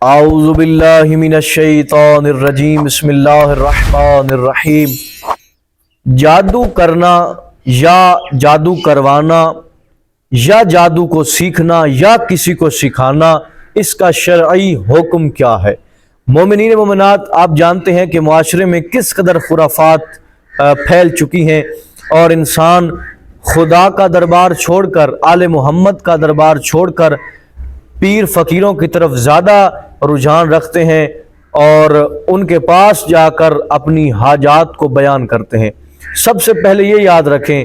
اعوذ باللہ من الشیطان الرجیم بسم اللہ الرحمن الرحیم۔ جادو کرنا یا جادو کروانا یا جادو کو سیکھنا یا کسی کو سکھانا، اس کا شرعی حکم کیا ہے؟ مومنین مومنات، آپ جانتے ہیں کہ معاشرے میں کس قدر خرافات پھیل چکی ہیں، اور انسان خدا کا دربار چھوڑ کر، آل محمد کا دربار چھوڑ کر پیر فقیروں کی طرف زیادہ رجحان رکھتے ہیں اور ان کے پاس جا کر اپنی حاجات کو بیان کرتے ہیں۔ سب سے پہلے یہ یاد رکھیں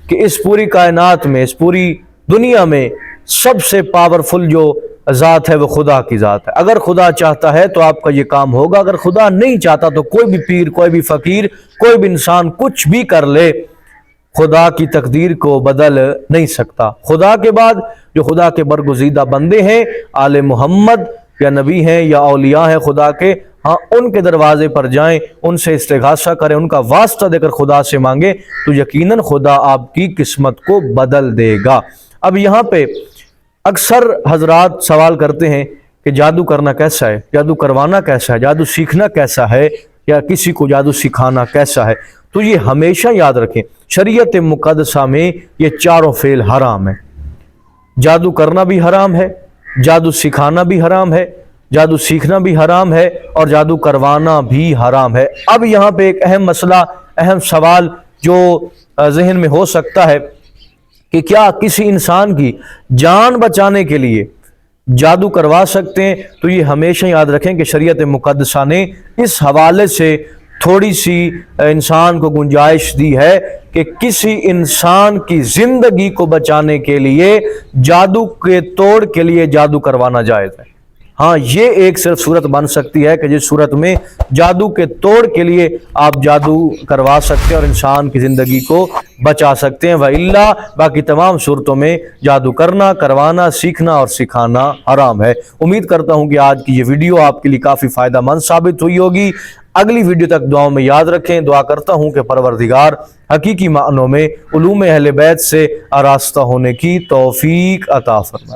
کہ اس پوری کائنات میں، اس پوری دنیا میں سب سے پاورفل جو ذات ہے وہ خدا کی ذات ہے۔ اگر خدا چاہتا ہے تو آپ کا یہ کام ہوگا، اگر خدا نہیں چاہتا تو کوئی بھی پیر، کوئی بھی فقیر، کوئی بھی انسان کچھ بھی کر لے، خدا کی تقدیر کو بدل نہیں سکتا۔ خدا کے بعد جو خدا کے برگزیدہ بندے ہیں، آل محمد یا نبی ہیں یا اولیاء ہیں خدا کے، ہاں ان کے دروازے پر جائیں، ان سے استغاثہ کریں، ان کا واسطہ دے کر خدا سے مانگیں، تو یقیناً خدا آپ کی قسمت کو بدل دے گا۔ اب یہاں پہ اکثر حضرات سوال کرتے ہیں کہ جادو کرنا کیسا ہے، جادو کروانا کیسا ہے، جادو سیکھنا کیسا ہے، یا کسی کو جادو سکھانا کیسا ہے؟ تو یہ ہمیشہ یاد رکھیں، شریعت مقدسہ میں یہ چاروں فعل حرام ہیں۔ جادو کرنا بھی حرام ہے، جادو سکھانا بھی حرام ہے، جادو سیکھنا بھی حرام ہے، اور جادو کروانا بھی حرام ہے۔ اب یہاں پہ ایک اہم مسئلہ، اہم سوال جو ذہن میں ہو سکتا ہے کہ کیا کسی انسان کی جان بچانے کے لیے جادو کروا سکتے ہیں؟ تو یہ ہمیشہ یاد رکھیں کہ شریعت مقدسہ نے اس حوالے سے تھوڑی سی انسان کو گنجائش دی ہے کہ کسی انسان کی زندگی کو بچانے کے لیے جادو کے توڑ کے لیے جادو کروانا جائز ہے۔ ہاں، یہ ایک صرف صورت بن سکتی ہے کہ جس صورت میں جادو کے توڑ کے لیے آپ جادو کروا سکتے ہیں اور انسان کی زندگی کو بچا سکتے ہیں، وَإِلَّا باقی تمام صورتوں میں جادو کرنا، کروانا، سیکھنا اور سکھانا حرام ہے۔ امید کرتا ہوں کہ آج کی یہ ویڈیو آپ کے لیے کافی فائدہ مند ثابت ہوئی ہوگی۔ اگلی ویڈیو تک دعاؤں میں یاد رکھیں۔ دعا کرتا ہوں کہ پروردگار حقیقی معنوں میں علوم اہل بیت سے آراستہ ہونے کی توفیق عطا فرمائے۔